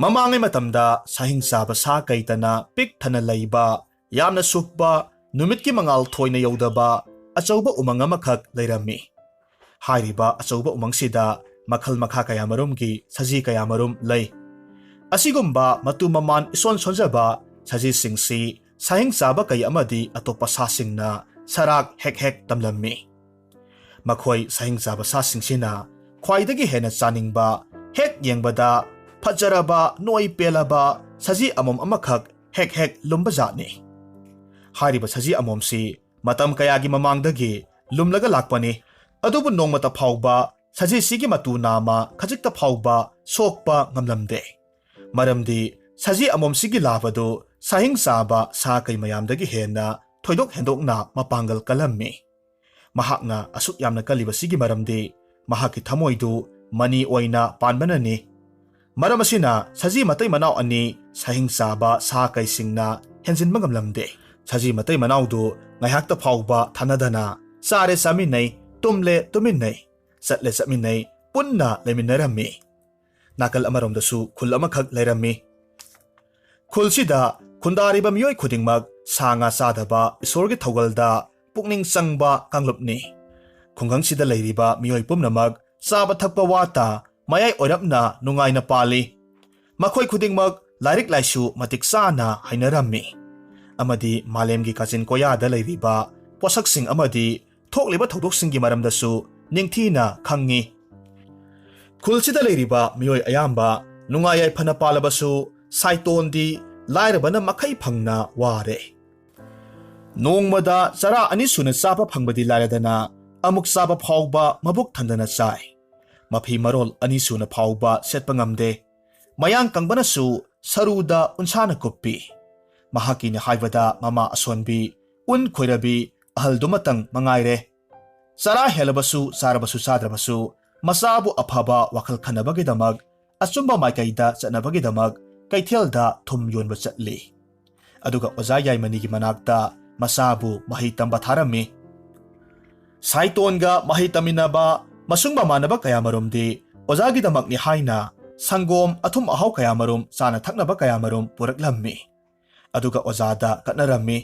ꯃꯃꯥꯡꯉꯩ ꯃꯇꯝꯗ ꯁꯥꯍꯤꯡꯆꯥꯕ ꯁꯥ ꯀꯩꯇꯅ ꯄꯤꯛ ꯊꯟꯅ ꯂꯩꯕ ꯌꯥꯝꯅ ꯁꯨꯛꯄ ꯅꯨꯃꯤꯠꯀꯤ ꯃꯉꯥꯜ ꯊꯣꯏꯅ ꯌꯧꯗꯕ ꯑꯆꯧꯕ ꯎꯃꯪ ꯑꯃꯈꯛ ꯂꯩꯔꯝꯃꯤ꯫ ꯍꯥꯏꯔꯤꯕ ꯑꯆꯧꯕ ꯎꯃꯪꯁꯤꯗ ꯃꯈꯜ ꯃꯈꯥ ꯀꯌꯥꯃꯔꯨꯝꯒꯤ ꯁꯖꯤ ꯀꯌꯥꯃꯔꯨꯝ ꯂꯩ꯫ ꯑꯁꯤꯒꯨꯝꯕ ꯃꯇꯨ ꯃꯃꯥꯟ ꯏꯁꯣꯟ ꯁꯣꯟꯖꯕ ꯁꯖꯤꯁꯤꯡꯁꯤ ꯁꯥꯍꯤꯡꯆꯥꯕ ꯀꯩ ꯑꯃꯗꯤ ꯑꯇꯣꯞꯄ ꯁꯥꯁꯤꯡꯅ ꯁꯔꯥꯛ ꯍꯦꯛ ꯍꯦꯛ ꯇꯝꯂꯝꯃꯤ꯫ ꯃꯈꯣꯏ ꯁꯥꯍꯤꯡꯆꯥꯕ ꯁꯥꯁꯤꯡꯁꯤꯅ ꯈ꯭ꯋꯥꯏꯗꯒꯤ ꯍꯦꯟꯅ ꯆꯥꯅꯤꯡꯕ ꯍꯦꯛ ꯌꯦꯡꯕꯗ ꯐꯖꯔꯕ ꯅꯣꯏ ꯄꯦꯜꯂꯕ ꯁꯖꯤ ꯑꯃꯣꯝ ꯑꯃꯈꯛ ꯍꯦꯛ ꯍꯦꯛ ꯂꯨꯝꯕ ꯖꯥꯠꯅꯤ꯫ ꯍꯥꯏꯔꯤꯕ ꯁꯖꯤ ꯑꯃꯣꯝꯁꯤ ꯃꯇꯝ ꯀꯌꯥꯒꯤ ꯃꯃꯥꯡꯗꯒꯤ ꯂꯨꯝꯂꯒ ꯂꯥꯛꯄꯅꯤ꯫ ꯑꯗꯨꯕꯨ ꯅꯣꯡꯃꯇ ꯐꯥꯎꯕ ꯁꯖꯤꯁꯤꯒꯤ ꯃꯇꯨ ꯅꯥꯝꯃ ꯈꯖꯤꯛꯇ ꯐꯥꯎꯕ ꯁꯣꯛꯄ ꯉꯝꯂꯝꯗꯦ꯫ ꯃꯔꯝꯗꯤ ꯁꯖꯤ ꯑꯃꯣꯝꯁꯤꯒꯤ ꯂꯥꯕꯗꯨ ꯁꯥꯍꯤꯡꯆꯥꯕ ꯁꯥ ꯀꯩ ꯃꯌꯥꯝꯗꯒꯤ ꯍꯦꯟꯅ ꯊꯣꯏꯗꯣꯛ ꯍꯦꯟꯗꯣꯛꯅ ꯃꯄꯥꯡꯒꯜ ꯀꯜꯂꯝꯃꯤ꯫ ꯃꯍꯥꯛꯅ ꯑꯁꯨꯛ ꯌꯥꯝꯅ ꯀꯜꯂꯤꯕꯁꯤꯒꯤ ꯃꯔꯝꯗꯤ ꯃꯍꯥꯛꯀꯤ ꯊꯃꯣꯏꯗꯨ ꯃꯅꯤ ꯑꯣꯏꯅ ꯄꯥꯟꯕꯅꯅꯤ꯫ ꯃꯔꯝ ꯑꯁꯤꯅ ꯁꯖꯤ ꯃꯇꯩ ꯃꯅꯥꯎ ꯑꯅꯤ ꯁꯥꯍꯤꯡꯆꯥꯕ ꯁꯥ ꯀꯩꯁꯤꯡꯅ ꯍꯦꯟꯖꯤꯟꯕ ꯉꯝꯂꯝꯗꯦ꯫ ꯁꯖꯤ ꯃꯇꯩ ꯃꯅꯥꯎꯗꯨ ꯉꯥꯏꯍꯥꯛꯇ ꯐꯥꯎꯕ ꯊꯥꯅꯗꯅ ꯆꯥꯔꯦ ꯆꯥꯃꯤꯟꯅꯩ, ꯇꯨꯝꯂꯦ ꯇꯨꯃꯤꯟꯅꯩ, ꯆꯠꯂꯦ ꯆꯠꯃꯤꯟꯅꯩ, ꯄꯨꯟꯅ ꯂꯩꯃꯤꯟꯅꯔꯝꯃꯤ꯫ ꯅꯥꯀꯜ ꯑꯃꯔꯣꯝꯗꯁꯨ ꯈꯨꯜ ꯑꯃꯈꯛ ꯂꯩꯔꯝꯃꯤ꯫ ꯈꯨꯜꯁꯤꯗ ꯈꯨꯟꯗꯥꯔꯤꯕ ꯃꯤꯑꯣꯏ ꯈꯨꯗꯤꯡꯃꯛ ꯁꯥ ꯉꯥ ꯆꯥꯗꯕ ꯏꯁꯣꯔꯒꯤ ꯊꯧꯒꯜꯗ ꯄꯨꯛꯅꯤꯡ ꯆꯪꯕ ꯀꯥꯡꯂꯨꯞꯅꯤ꯫ ꯈꯨꯡꯒꯪꯁꯤꯗ ꯂꯩꯔꯤꯕ ꯃꯤꯑꯣꯏ ꯄꯨꯝꯅꯃꯛ ꯆꯥꯕ ꯊꯛꯄ ꯋꯥꯠꯇ ꯃꯌꯥꯏ ꯑꯣꯏꯔꯞꯅ ꯅꯨꯡꯉꯥꯏꯅ ꯄꯥꯜꯂꯤ꯫ ꯃꯈꯣꯏ ꯈꯨꯗꯤꯡꯃꯛ ꯂꯥꯏꯔꯤꯛ ꯂꯥꯏꯁꯨ ꯃꯇꯤꯛ ꯆꯥꯅ ꯍꯩꯅꯔꯝꯃꯤ ꯑꯃꯗꯤ ꯃꯥꯂꯦꯝꯒꯤ ꯀꯥꯆꯤꯟ ꯀꯣꯌꯥꯗ ꯂꯩꯔꯤꯕ ꯄꯣꯠꯁꯛꯁꯤꯡ ꯑꯃꯗꯤ ꯊꯣꯛꯂꯤꯕ ꯊꯧꯗꯣꯛꯁꯤꯡꯒꯤ ꯃꯔꯝꯗꯁꯨ ꯅꯤꯡꯊꯤꯅ ꯈꯪꯉꯤ꯫ ꯈꯨꯜꯁꯤꯗ ꯂꯩꯔꯤꯕ ꯃꯤꯑꯣꯏ ꯑꯌꯥꯝꯕ ꯅꯨꯡꯉꯥꯏ ꯌꯥꯏꯐꯅ ꯄꯥꯜꯂꯕꯁꯨ ꯁꯥꯏꯇꯣꯟꯗꯤ ꯂꯥꯏꯔꯕꯅ ꯃꯈꯩ ꯐꯪꯅ ꯋꯥꯔꯦ꯫ ꯅꯣꯡꯃꯗ ꯆꯔꯥ ꯑꯅꯤ ꯁꯨꯅ ꯆꯥꯕ ꯐꯪꯕꯗꯤ ꯂꯥꯏꯔꯗꯅ ꯑꯃꯨꯛ ꯆꯥꯕ ꯐꯥꯎꯕ ꯃꯕꯨꯛ ꯊꯟꯗꯅ ꯆꯥꯏ꯫ ꯃꯐꯤ ꯃꯔꯣꯜ ꯑꯅꯤ ꯁꯨꯅ ꯐꯥꯎꯕ ꯁꯦꯠꯄ ꯉꯝꯗꯦ꯫ ꯃꯌꯥꯡ ꯀꯪꯕꯅꯁꯨ ꯁꯔꯨꯗ ꯎꯟꯁꯥꯅ ꯀꯨꯞꯄꯤ꯫ ꯃꯍꯥꯛꯀꯤꯅꯤ ꯍꯥꯏꯕꯗ ꯃꯃꯥ ꯑꯁꯣꯟꯕꯤ ꯎꯟ ꯈꯣꯏꯔꯕꯤ ꯑꯍꯜꯗꯨꯃꯇꯪ ꯃꯉꯥꯏꯔꯦ꯫ ꯆꯔꯥ ꯍꯦꯜꯂꯕꯁꯨ ꯆꯥꯔꯕꯁꯨ ꯆꯥꯗ꯭ꯔꯕꯁꯨ ꯃꯆꯥꯕꯨ ꯑꯐꯕ ꯋꯥꯈꯜ ꯈꯟꯅꯕꯒꯤꯗꯃꯛ ꯑꯆꯨꯝꯕ ꯃꯥꯏꯀꯩꯗ ꯆꯠꯅꯕꯒꯤꯗꯃꯛ ꯀꯩꯊꯦꯜꯗ ꯊꯨꯝ ꯌꯣꯟꯕ ꯆꯠꯂꯤ꯫ ꯑꯗꯨꯒ ꯑꯣꯖꯥ ꯌꯥꯏꯃꯅꯤꯒꯤ ꯃꯅꯥꯛꯇ ꯃꯆꯥꯕꯨ ꯃꯍꯩ ꯇꯝꯕ ꯊꯥꯔꯝꯃꯤ꯫ ꯁꯥꯏꯇꯣꯟꯒ ꯃꯍꯩ ꯇꯝꯃꯤꯟꯅꯕ ꯃꯁꯨꯡ ꯃꯃꯥꯟꯅꯕ ꯀꯌꯥꯃꯔꯨꯝꯗꯤ ꯑꯣꯖꯥꯒꯤꯗꯃꯛꯅꯤ ꯍꯥꯏꯅ ꯁꯪꯒꯣꯝ ꯑꯊꯨꯝ ꯑꯍꯥꯎ ꯀꯌꯥꯃꯔꯨꯝ ꯆꯥꯅ ꯊꯛꯅꯕ ꯀꯌꯥꯃꯔꯨꯝ ꯄꯨꯔꯛꯂꯝꯃꯤ꯫ ꯑꯗꯨꯒ ꯑꯣꯖꯥꯗ ꯀꯠꯅꯔꯝꯃꯤ꯫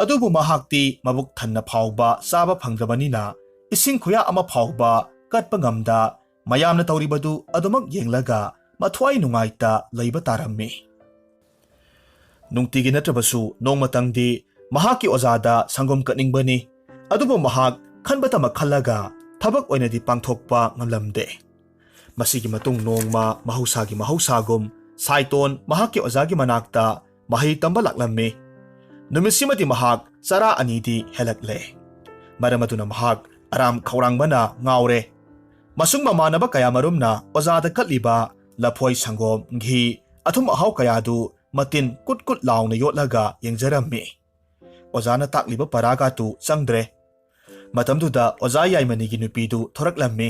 ꯑꯗꯨꯕꯨ ꯃꯍꯥꯛꯇꯤ ꯃꯕꯨꯛ ꯊꯟꯅ ꯐꯥꯎꯕ ꯆꯥꯕ ꯐꯪꯗ꯭ꯔꯕꯅꯤꯅ ꯏꯁꯤꯡ ꯈꯨꯌꯥ ꯑꯃ ꯐꯥꯎꯕ ꯀꯠꯄ ꯉꯝꯗ ꯃꯌꯥꯝꯅ ꯇꯧꯔꯤꯕꯗꯨ ꯑꯗꯨꯃꯛ ꯌꯦꯡꯂꯒ ꯃꯊ꯭ꯋꯥꯏ ꯅꯨꯡꯉꯥꯏꯇ ꯂꯩꯕ ꯇꯥꯔꯝꯃꯤ꯫ ꯅꯨꯡꯇꯤꯒꯤ ꯅꯠꯇ꯭ꯔꯕꯁꯨ ꯅꯣꯡꯃꯇꯪꯗꯤ ꯃꯍꯥꯛꯀꯤ ꯑꯣꯖꯥꯗ ꯁꯪꯒꯣꯝ ꯀꯠꯅꯤꯡꯕꯅꯤ꯫ ꯑꯗꯨꯕꯨ ꯃꯍꯥꯛ ꯈꯟꯕꯇꯃꯛꯈꯜꯂꯒ ꯊꯕꯛ ꯑꯣꯏꯅꯗꯤ ꯄꯥꯡꯊꯣꯛꯄ ꯉꯝꯂꯝꯗꯦ꯫ ꯃꯁꯤꯒꯤ ꯃꯇꯨꯡ ꯅꯣꯡꯃ ꯃꯍꯧꯁꯥꯒꯤ ꯃꯍꯧꯁꯥꯒꯨꯝ ꯁꯥꯏꯇꯣꯟ ꯃꯍꯥꯛꯀꯤ ꯑꯣꯖꯥꯒꯤ ꯃꯅꯥꯛꯇ ꯃꯍꯩ ꯇꯝꯕ ꯂꯥꯛꯂꯝꯃꯤ꯫ ꯅꯨꯃꯤꯠꯁꯤꯃꯗꯤ ꯃꯍꯥꯛ ꯆꯔꯥ ꯑꯅꯤꯗꯤ ꯍꯦꯜꯂꯛꯂꯦ꯫ ꯃꯔꯝ ꯑꯗꯨꯅ ꯃꯍꯥꯛ ꯑꯔꯥꯝ ꯈꯧꯔꯥꯡꯕꯅ ꯉꯥꯎꯔꯦ꯫ ꯃꯁꯨꯡ ꯃꯃꯥꯟꯅꯕ ꯀꯌꯥꯃꯔꯨꯝꯅ ꯑꯣꯖꯥꯗ ꯀꯠꯂꯤꯕ ꯂꯐꯣꯏ ꯁꯪꯒꯣꯝ ꯘꯤ ꯑꯊꯨꯝ ꯑꯍꯥꯎ ꯀꯌꯥꯗꯨ ꯃꯇꯤꯟ ꯀꯨꯠ ꯀꯨꯠ ꯂꯥꯎꯅ ꯌꯣꯠꯂꯒ ꯌꯦꯡꯖꯔꯝꯃꯤ꯫ ꯑꯣꯖꯥꯅ ꯇꯥꯛꯂꯤꯕ ꯄꯔꯥꯒꯥꯇꯨ ꯆꯪꯗ꯭ꯔꯦ꯫ ꯃꯇꯝꯗꯨꯗ ꯑꯣꯖꯥ ꯌꯥꯏꯃꯅꯤꯒꯤ ꯅꯨꯄꯤꯗꯨ ꯊꯣꯔꯛꯂꯝꯃꯤ꯫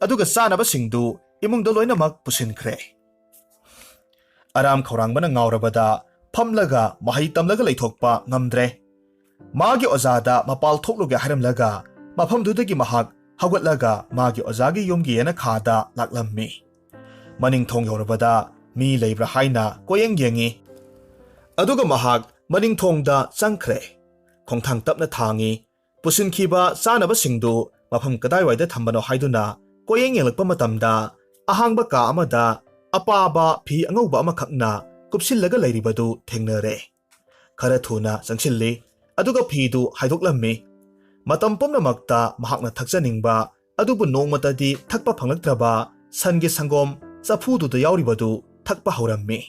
ꯑꯗꯨꯒ ꯆꯥꯅꯕꯁꯤꯡꯗꯨ ꯏꯃꯨꯡꯗ ꯂꯣꯏꯅꯃꯛ ꯄꯨꯁꯤꯟꯈ꯭ꯔꯦ꯫ ꯑꯔꯥꯝ ꯈꯧꯔꯥꯡꯕꯅ ꯉꯥꯎꯔꯕꯗ ꯐꯝꯂꯒ ꯃꯍꯩ ꯇꯝꯂꯒ ꯂꯩꯊꯣꯛꯄ ꯉꯝꯗ꯭ꯔꯦ꯫ ꯃꯥꯒꯤ ꯑꯣꯖꯥꯗ ꯃꯄꯥꯜ ꯊꯣꯛꯂꯨꯒꯦ ꯍꯥꯏꯔꯝꯂꯒ ꯃꯐꯝꯗꯨꯗꯒꯤ ꯃꯍꯥꯛ ꯍꯧꯒꯠꯂꯒ ꯃꯥꯒꯤ ꯑꯣꯖꯥꯒꯤ ꯌꯨꯝꯒꯤ ꯌꯦꯅꯈꯥꯗ ꯂꯥꯛꯂꯝꯃꯤ꯫ ꯃꯅꯤꯡ ꯊꯣꯡ ꯌꯧꯔꯕꯗ ꯃꯤ ꯂꯩꯕ꯭ꯔꯥ ꯍꯥꯏꯅ ꯀꯣꯌꯦꯡ ꯌꯦꯡꯉꯤ꯫ ꯑꯗꯨꯒ ꯃꯍꯥꯛ ꯃꯅꯤꯡ ꯊꯣꯡꯗ ꯆꯪꯈ꯭ꯔꯦ꯫ ꯈꯣꯡꯊꯥꯡ ꯇꯞꯅ ꯊꯥꯡꯉꯤ꯫ ꯄꯨꯁꯤꯟꯈꯤꯕ ꯆꯥꯅꯕꯁꯤꯡꯗꯨ ꯃꯐꯝ ꯀꯗꯥꯏꯋꯥꯏꯗ ꯊꯝꯕꯅꯣ ꯍꯥꯏꯗꯨꯅ ꯀꯣꯌꯦꯡ ꯌꯦꯡꯂꯛꯄ ꯃꯇꯝꯗ ꯑꯍꯥꯡꯕ ꯀꯥ ꯑꯃꯗ ꯑꯄꯥꯕ ꯐꯤ ꯑꯉꯧꯕ ꯑꯃꯈꯛꯅ ꯀꯨꯞꯁꯤꯜꯂꯒ ꯂꯩꯔꯤꯕꯗꯨ ꯊꯦꯡꯅꯔꯦ꯫ ꯈꯔ ꯊꯨꯅ ꯆꯪꯁꯤꯜꯂꯤ꯫ ꯑꯗꯨꯒ ꯐꯤꯗꯨ ꯍꯥꯏꯗꯣꯛꯂꯝꯃꯤ꯫ ꯃꯇꯝ ꯄꯨꯝꯅꯃꯛꯇ ꯃꯍꯥꯛꯅ ꯊꯛꯆꯅꯤꯡꯕ ꯑꯗꯨꯕꯨ ꯅꯣꯡꯃꯇꯗꯤ ꯊꯛꯄ ꯐꯪꯂꯛꯇ꯭ꯔꯕ ꯁꯟꯒꯤ ꯁꯪꯒꯣꯝ ꯆꯐꯨꯗꯨꯗ ꯌꯥꯎꯔꯤꯕꯗꯨ ꯊꯛꯄ ꯍꯧꯔꯝꯃꯤ꯫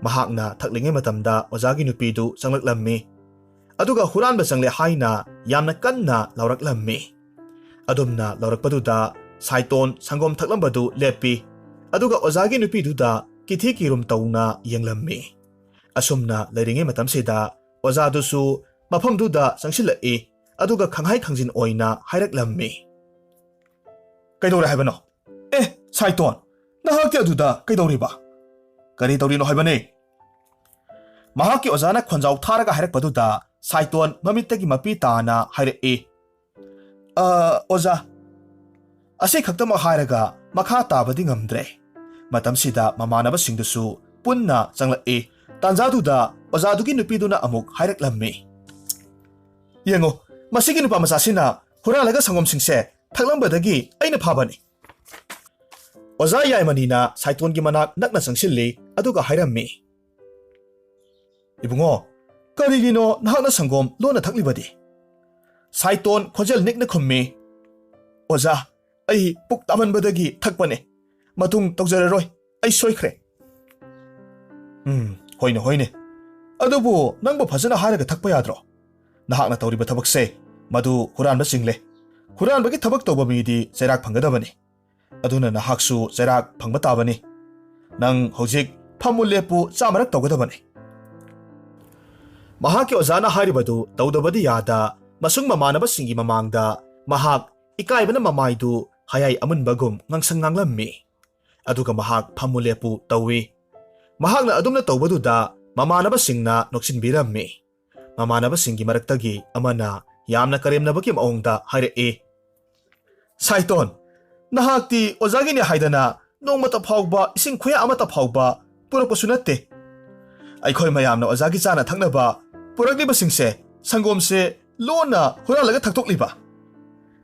ꯃꯍꯥꯛꯅ ꯊꯛꯂꯤꯉꯩ ꯃꯇꯝꯗ ꯑꯣꯖꯥꯒꯤ ꯅꯨꯄꯤꯗꯨ ꯆꯪꯂꯛꯂꯝꯃꯤ꯫ ꯑꯗꯨꯒ ꯍꯨꯔꯥꯟꯕ ꯆꯪꯂꯦ ꯍꯥꯏꯅ ꯌꯥꯝꯅ ꯀꯟꯅ ꯂꯥꯎꯔꯛꯂꯝꯃꯤ꯫ ꯑꯗꯨꯝꯅ ꯂꯥꯎꯔꯛꯄꯗꯨꯗ ꯁꯥꯏꯇꯣꯟ ꯁꯪꯒꯣꯝ ꯊꯛꯂꯝꯕꯗꯨ ꯂꯦꯞꯄꯤ꯫ ꯑꯗꯨꯒ ꯑꯣꯖꯥꯒꯤ ꯅꯨꯄꯤꯗꯨꯗ ꯀꯤꯊꯤ ꯀꯤꯔꯨꯝ ꯇꯧꯅ ꯌꯦꯡꯂꯝꯃꯤ꯫ ꯑꯁꯨꯝꯅ ꯂꯩꯔꯤꯉꯩ ꯃꯇꯝꯁꯤꯗ ꯑꯣꯖꯥꯗꯨꯁꯨ ꯃꯐꯝꯗꯨꯗ ꯆꯪꯁꯤꯜꯂꯛꯏ꯫ ꯑꯗꯨꯒ ꯈꯪꯍꯥꯏ ꯈꯪꯖꯤꯟ ꯑꯣꯏꯅ ꯍꯥꯏꯔꯛꯂꯝꯃꯤ꯫ "ꯀꯩꯗꯧꯔꯦ ꯍꯥꯏꯕꯅꯣ? ꯁꯥꯏꯇꯣꯟ, ꯅꯍꯥꯛꯇꯤ ꯑꯗꯨꯗ ꯀꯩꯗꯧꯔꯤꯕ? ꯀꯔꯤ ꯇꯧꯔꯤꯅꯣ ꯍꯥꯏꯕꯅꯤ?" ꯃꯍꯥꯛꯀꯤ ꯑꯣꯖꯥꯅ ꯈꯣꯟꯖꯥꯎ ꯊꯥꯔꯒ ꯍꯥꯏꯔꯛꯄꯗꯨꯗ ꯁꯥꯏꯇꯣꯟ ꯃꯃꯤꯠꯇꯒꯤ ꯃꯄꯤ ꯇꯥꯅ ꯍꯥꯏꯔꯛꯏ꯫ "ꯑꯣꯖꯥ, ꯑꯁꯤ ꯈꯛꯇꯃꯛ ꯍꯥꯏꯔꯒ ꯃꯈꯥ ꯇꯥꯕꯗꯤ ꯉꯝꯗ꯭ꯔꯦ." ꯃꯇꯝꯁꯤꯗ ꯃꯃꯥꯟꯅꯕꯁꯤꯡꯗꯨꯁꯨ punna changla'i. Tanjaduda ozadugi nupiduna amuk hairaklammi. Yengo, masigi nupa masasina huralaga sangomsingse thaklambadagi aina phabani. Oza Yaimanina Saitongi manak nakna sangsilli aduga hairammi. Ibungo, karigino nahakna sangom lona thaklibadi. Saiton khojal nikna khummi. Oza, ai puk tamanbadagi thakpane. Matung tawjararoi, ai soikre. Hoine. Adubu nangbo phajana haraga thakpa yadro. Nahakna tawriba thabakse madu huranba single. Huranbagi thabak tawba midi chairak phangadabani. Aduna nahaksu chairak phangba tabani. Nang hojik phamulepu chamarak tawgadabani. Mahaki ozana haribadu tawdabadi yada masung mamanaba singi mamangda mahak ikaibana mamaidu hayai amunbagum ngangsang nganglammi. Aduga mahak phamulepu tawi. Mahakna adumna tawbaduda mamanaba singna noksinbirammi. Mamanaba singi maraktagi amana yamna karemnabaki maongda haire. Saiton, nahakti ozagini haidana nongmata phawba ising khuya amata phawba purakpasu natte. Aikhoi mayamna ozagi chana thaknaba purakliba singse sangomse lona huralaga thakthokliba.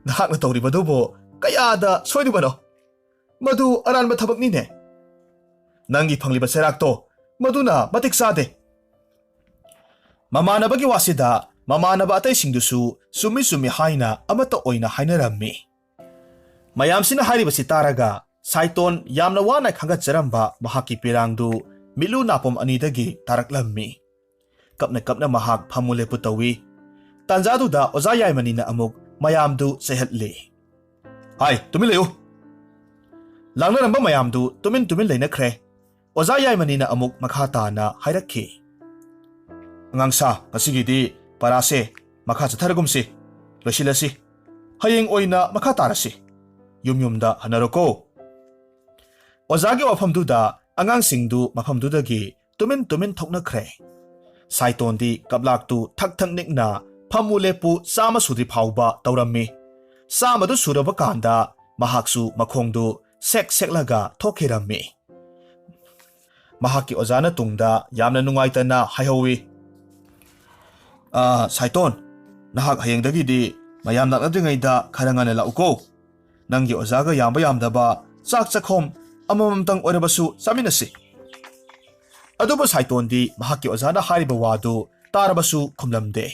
Nahakna tawribadubo kayada soidibano. Madu aranba thabaknine. Nangi phangliba serakto maduna matik sade. Mamanabagi wasida mamanaba atay singdusu sumi haina amata oina hainarammi. Mayamsina haribasi taraga Saiton yamna wana khangatjaramba mahaki pirangdu milu napom anidagi taraklammi. Kapna mahak phamulepu tawi. Tanjaduda Oza Yaimanina amuk mayamdu sehatli. Hai, tumi leyo. Langnaramba mayamdu tumin leinakre. Oza Yaimanina amuk makhatana hairakhi. Ngangsa kasigidi parase makha chatharagumsi losilasi. Hayeng oina makha tarasi. Yumda hanaroko. Ozagi wafamduda angangsingdu mafamdudagi tumin thoknakre. Saitondi kablaktu thak nikna phamulepu sama sudri phawba tawrammi. Samadu suraba kanda mahaksu makhongdu seklaga thokhirammi. Mahaki ozana tungda yamna nungaitana haihawi. Saiton, nahak hayengdagidi mayam naknadringaida kharangana lauko. Nangi ozaga yamba yamdaba chak chakhom amamamtang orabasu saminasi. Aduba Saitondi mahaki ozana hariba wadu tarabasu khumlamde.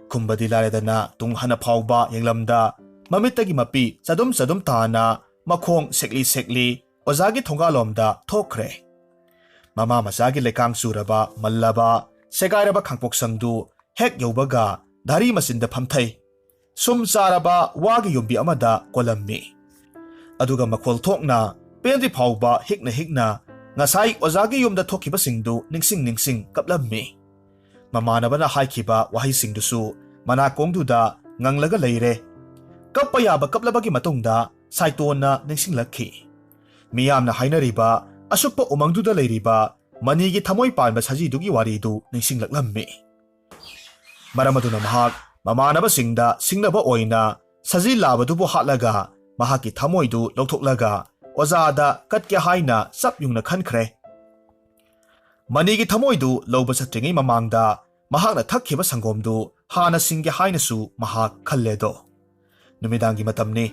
Khumbadi laredana tunghana phawba yenglamda mamittagi mapi sadum tana makhong sekli ozagi thongalomda thokre. Mama masagi lekang suraba mallaba segairaba khangpoksangdu hek yobaga dari masinda phamthai. Sum saraba wagi yumbi amada kolammi. Aduga makhol thokna pendri phawba hikna ngasai ozagi yumda thokiba singdu ningsing kaplammi. Mamanabana haikhiba wahi singdusu manakongduda nganglaga leire. Kappa yaba kaplabagi matungda Saitonna ningsinglakhi. Miyamna hainariba asukpa umangduda leiriba manigi thamoi panba sajidugi waridu ningsinglaklammi. Maramaduna mahak mamanaba singda singnaba oina saji labadubu hatlaga mahaki thamoidu lawthoklaga ozada katke haina sapyungna khankhre. Manigi thamoidu lawba chatringai mamangda mahakna thakhiba sangomdu hana singge hainasu mahak khalledo. Numidangi matamni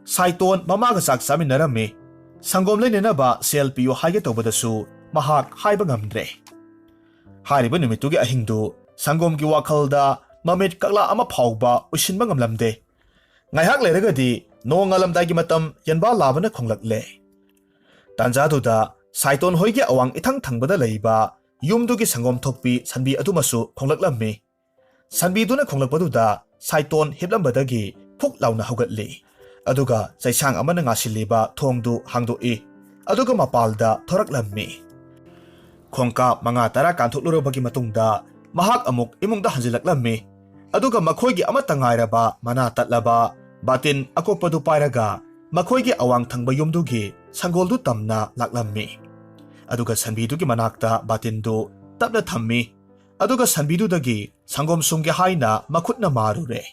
Saiton mamaga chak chaminarami. Sangom leinenaba sel piyo haige tawbadasu mahak haiba ngamdre. Hariba numitugi ahingdu sangomgi wakhalda mamit kakla ama phawba usinba ngamlamde. Ngaihak leiragadi nongalamdagi matam yanba labana khonglakle. Tanjaduda Saiton hoige awang ithang thangbada leiba yumdugi sangom thokpi sanbi adumasu khonglaklammi. Sanbiduna khonglakpaduda Saiton hiplambadagi phuk launa hogatli. Aduga chaisang amana ngasiliba thongdu hangdoi. Aduga mapalda thoraklammi. Khongka manga tara kanthulurabagi matungda mahak amuk imungda hanjilaklammi. Aduga makhoigi amata ngairaba mana tatlaba batin akopadu pairaga makhoigi awang thangba yumdugi sangoldu tamna laklammi. Aduga sanbidugi manakta batindu tapna thammi. Aduga sanbidudagi sangom sumge haina makhutna marure.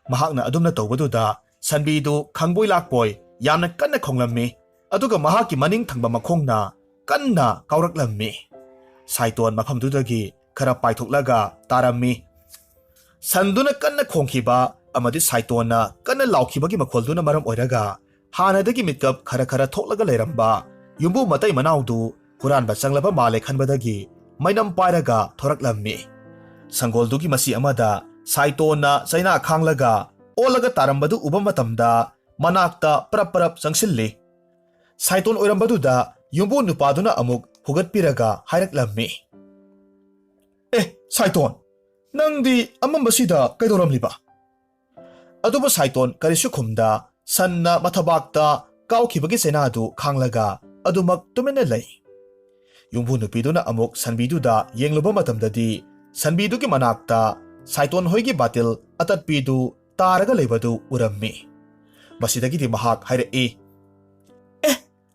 Mahakna adumna tawbaduda sanbidu khangboi lakpoi yamna kanna khonglammi. Aduga mahaki maning thangba makhongna kanna kauraklammi. Saiton mafamdudagi khara paithoklaga tarami. Sanduna kanna khongkhiba amadi Saitonna kanna laukhibagi makholduna maram oiraga hanadagi mitkap khara thoklaga leiramba yumbu matai manaudu huranba changlaba male khanbadagi mainam pairaga thoraklammi. Sangoldugi masi amada Saitonna chaina khanglaga olaga tarambadu uba matamda manakta prap changsilli. Saiton oirambaduda yumbu nupaduna amuk hugatpiraga hairaklammi. Saiton, nangdi amambasida kaidoramliba? Aduba Saiton karisu khumda sanna mathabakta kaukhibagi senadu khanglaga adumak tumena lay. Yumbu nupiduna amuk sanbiduda yengluba matamdadi sanbidugi manakta Saiton hoigi batil atatpidu taraga leibadu urammi. Masidagidi mahak haire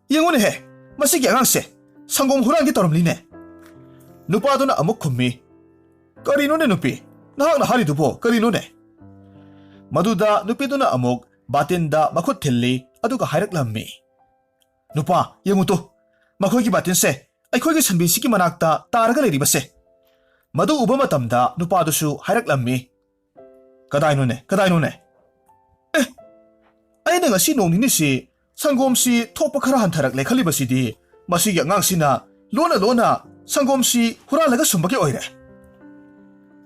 yengune he, masigi angangse sangom hurangi taramline. Nupaduna amuk khummi. Karinone nupi, nahakna haridubo karinone. Maduda nupiduna amuk batinda makhut thilli aduga hairaklammi. Nupa yengutu, makhoigi batinse aikhoigi sanbisigi manakta taraga leiribase. Madu uba matamda nupadusu hairaklammi. Kadainone. Aina ngasi nongninisi sangomsi thokpa khara hantharak lekhalibasidi masigi angangsina lona sangomsi huralaga sumbagi oire.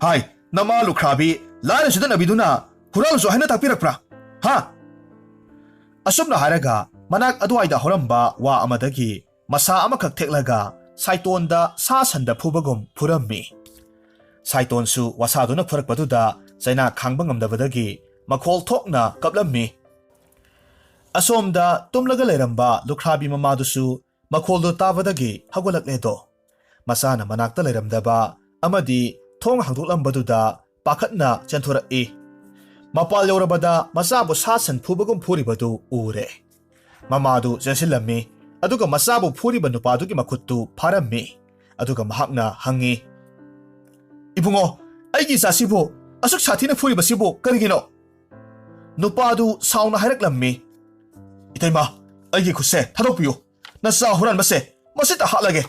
Hai, nama lukhrabi lana sudan abiduna huralusu haina takpirakpra. Ha? Asumna haraga manak aduaida horamba wa amadagi masa amakak teklaga Saitonda sa sanda phubagum phurammi. Saitonsu wasaduna phurakpaduda chaina khangba ngamdabadagi makhol thokna kaplammi. Asomda tumlaga leiramba lukhrabi mamadusu makholdo tabadagi hagolakledo. Masana manakta leiramdaba amadi thong hangdoklambaduda pakhatna chanthoraki. Mapal yaurabada masabu sasan phubagum phuribadu ure. Mamadu chansillammi aduga masabu phuriba nupadugi makhuttu pharammi. Aduga mahakna hangi. Ibungo, aigi sasibu asuk sathina phuribasibu karigino? Nupadu sauna hairaklammi. Itaima, aigi khuse thadokpiyu. Nasa huranbase masita hatlage.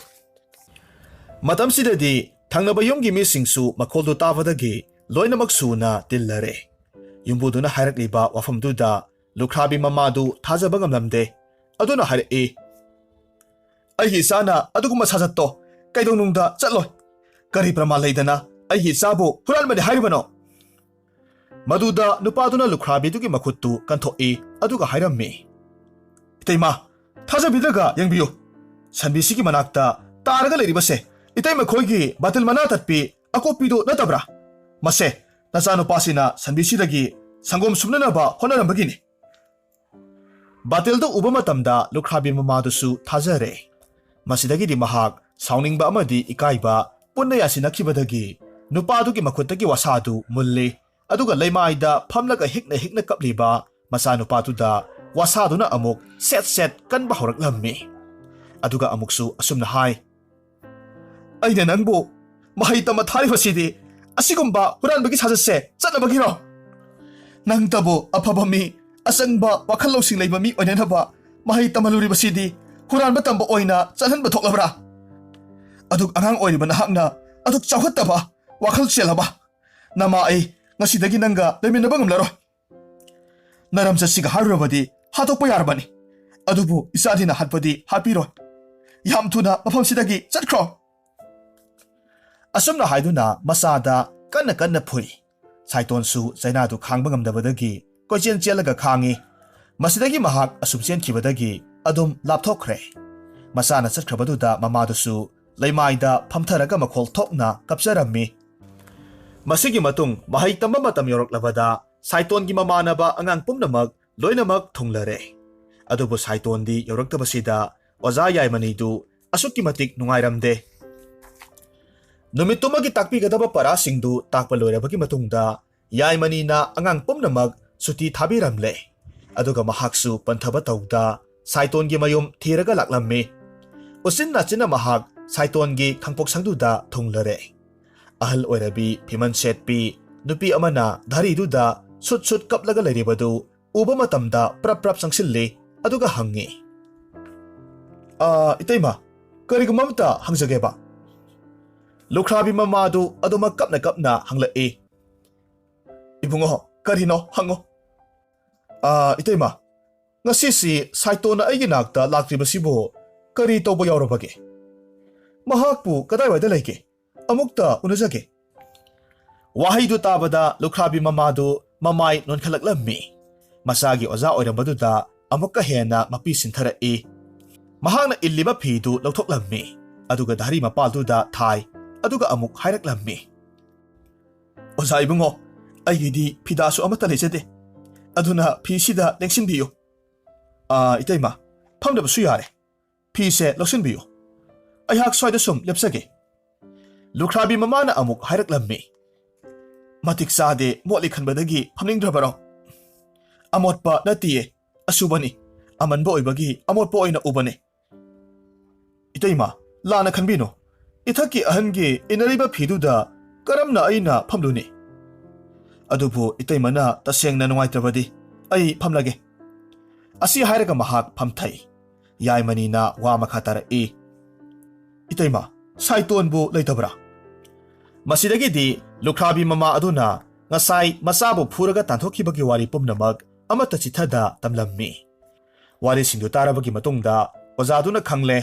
Matamsidadi thangnaba yumgi misingsu makholdu tabadagi loinamak suna tillare. Yumbuduna hairakliba wafamduda lukhrabi mamadu thajaba ngamlamde. Aduna hairaki. Aigi sana aduguma sajatto kaidonungda chatloi. Kari prama leidana aigi sabu huranbade hairibano. Maduda nupaduna lukhrabidugi makhuttu kanthoi aduga hairammi. Itaima, thajabidaga yangbiyu. Sanbisigi manakta taraga leiribase itaima khoigi batil mana tatpi akopidu natabra. Mase nasano pasina sanbisidagi sangom sumnanaba honarambagini. Batildo uba matamda lukhrabi mamadusu thajare. Masidagidi mahak sauningba amadi ikaiba punna yasinakibadagi nupadugi makhuttagi wasadu mulli aduga leimaida phamlaga hikna kapliba masano patuda wasaduna amuk set kanba horaklammi. Aduga amuksu asumna hai. Aina nangbu mahitama tharibasidi asigumba huranbagi sajase chatnabagiro. Nangtabu afabami asangba wakhal losing leiba mi oinanaba mahitama luribasidi huranba tamba oina chathanba thoklabra. Aduk angang oiriba nahakna aduk chawkhattaba wakhal chelaba. Nama ai ngasidagi nanga leminaba ngamlaroi. Naramjasiga harurabadi hatokpa yarabani. Adubu isadina hatpadi hapiroi. Yam thuna mafamsidagi chatkro. Asumna haiduna masada kanna phui. Saitonsu chainadu khangba ngamdabadagi kochen chelaga khangi. Masidagi mahak asumchen kibadagi adum lapthokre. Masana chatkrabaduda mamadusu leimaida phamtharaga makhol thokna kapcharammi. Masigi matung mahai tamba matam yoraklabada Saitongi mamanaba angang pumnamak loinamak thunglare. Adubu Saitondi yoraktabasida oza yaimanidu asukki matik nungairamde. Numitumagi takpigadaba parasingdu takpa loirabagi matungda yaimanina angang pumnamak suti thabiramle. Aduga mahaksu panthaba tawda Saitongi mayum thiraga laklammi. Usin nachina mahak Saitongi khangpok sangduda thunglare. Ahal oirabi phiman setpi nupi amana dhariduda sut kaplaga leiribadu uba matamda prap sangsilli aduga hangi. Itaima, karigumamta hangjageba. ꯂꯨꯈ꯭ꯔꯥꯕꯤ ꯃꯃꯥꯗꯨ ꯑꯗꯨꯃꯛ ꯀꯞꯅ ꯀꯞꯅ ꯍꯪꯂꯛꯏ꯫ ꯏꯕꯨꯡꯉꯣ, ꯀꯔꯤꯅꯣ ꯍꯪꯉꯣ꯫ ꯏꯇꯩꯃ, ꯉꯁꯤꯁꯤ ꯁꯥꯏꯇꯣꯟꯅ ꯑꯩꯒꯤ ꯅꯥꯛꯇ ꯂꯥꯛꯇ꯭ꯔꯤꯕꯁꯤꯕꯨ ꯀꯔꯤ ꯇꯧꯕ ꯌꯥꯎꯔꯕꯒꯦ? ꯃꯍꯥꯛꯄꯨ ꯀꯗꯥꯏꯋꯥꯏꯗ ꯂꯩꯒꯦ? ꯑꯃꯨꯛꯇ ꯎꯅꯖꯒꯦ꯫ ꯋꯥꯍꯩꯗꯨ ꯇꯥꯕꯗ ꯂꯨꯈ꯭ꯔꯥꯕꯤ ꯃꯃꯥꯗꯨ ꯃꯃꯥꯏ ꯅꯣꯟꯈꯠꯂꯛꯂꯝꯃꯤ꯫ ꯃꯆꯥꯒꯤ ꯑꯣꯖꯥ ꯑꯣꯏꯔꯝꯕꯗꯨꯗ ꯑꯃꯨꯛꯀ ꯍꯦꯟꯅ ꯃꯄꯤ ꯁꯤꯟꯊꯔꯛꯏ꯫ ꯃꯍꯥꯛꯅ ꯏꯜꯂꯤꯕ ꯐꯤꯗꯨ ꯂꯧꯊꯣꯛꯂꯝꯃꯤ, ꯑꯗꯨꯒ ꯙꯥꯔꯤ ꯃꯄꯥꯜꯗꯨꯗ ꯊꯥꯏ, ꯑꯗꯨꯒ ꯑꯃꯨꯛ ꯍꯥꯏꯔꯛꯂꯝꯃꯤ꯫ ꯑꯣꯖꯥ ꯏꯕꯨꯡꯉꯣ, ꯑꯩꯒꯤꯗꯤ ꯐꯤꯗꯥꯁꯨ ꯑꯃꯠꯇ ꯂꯩꯖꯗꯦ, ꯑꯗꯨꯅ ꯐꯤꯁꯤꯗ ꯂꯦꯡꯁꯤꯟꯕꯤꯌꯨ꯫ ꯏꯇꯩꯃ, ꯐꯝꯗꯕꯁꯨ ꯌꯥꯔꯦ, ꯐꯤꯁꯦ ꯂꯧꯁꯤꯟꯕꯤꯌꯨ, ꯑꯩꯍꯥꯛ ꯁ꯭ꯋꯥꯏꯗ ꯁꯨꯝ ꯂꯦꯞꯆꯒꯦ꯫ ꯂꯨꯈ꯭ꯔꯥꯕꯤ ꯃꯃꯥꯅ ꯑꯃꯨꯛ ꯍꯥꯏꯔꯛꯂꯝꯃꯤ꯫ ꯃꯇꯤꯛ ꯆꯥꯗꯦ ꯃꯣꯠꯂꯤ ꯈꯟꯕꯗꯒꯤ ꯐꯝꯅꯤꯡꯗ꯭ꯔꯕꯔꯣ? ꯑꯃꯣꯠꯄ ꯅꯠꯇꯤꯌꯦ, ꯑꯁꯨꯕꯅꯤ, ꯑꯃꯟꯕ ꯑꯣꯏꯕꯒꯤ ꯑꯃꯣꯠꯄ ꯑꯣꯏꯅ ꯎꯕꯅꯦ꯫ ꯏꯇꯩꯃ, ꯂꯥꯟꯅ ꯈꯟꯕꯤꯅꯨ, ꯏꯊꯛꯀꯤ ꯑꯍꯟꯒꯤ ꯏꯟꯅꯔꯤꯕ ꯐꯤꯗꯨꯗ ꯀꯔꯝꯅ ꯑꯩꯅ ꯐꯝꯂꯨꯅꯤ? ꯑꯗꯨꯕꯨ ꯏꯇꯩꯃꯅ ꯇꯁꯦꯡꯅ ꯅꯨꯡꯉꯥꯏꯇ꯭ꯔꯕꯗꯤ ꯑꯩ ꯐꯝꯂꯒꯦ꯫ ꯑꯁꯤ ꯍꯥꯏꯔꯒ ꯃꯍꯥꯛ ꯐꯝꯊꯩ꯫ ꯌꯥꯏꯃꯅꯤꯅ ꯋꯥ ꯃꯈꯥ ꯇꯥꯔꯛꯏ꯫ ꯏꯇꯩꯃ, ꯁꯥꯏꯇꯣꯟꯕꯨ ꯂꯩꯇꯕ꯭ꯔꯥ? ꯃꯁꯤꯗꯒꯤꯗꯤ ꯂꯨꯈ꯭ꯔꯥꯕꯤ ꯃꯃꯥ ꯑꯗꯨꯅ ꯉꯁꯥꯏ ꯃꯆꯥꯕꯨ ꯐꯨꯔꯒ ꯇꯥꯟꯊꯣꯛꯈꯤꯕꯒꯤ ꯋꯥꯔꯤ ꯄꯨꯝꯅꯃꯛ ꯑꯃꯠꯇ ꯆꯤꯊꯗ ꯇꯝꯂꯝꯃꯤ꯫ ꯋꯥꯔꯤꯁꯤꯡꯗꯨ ꯇꯥꯔꯕꯒꯤ ꯃꯇꯨꯡꯗ ꯑꯣꯖꯥꯗꯨꯅ ꯈꯪꯂꯦ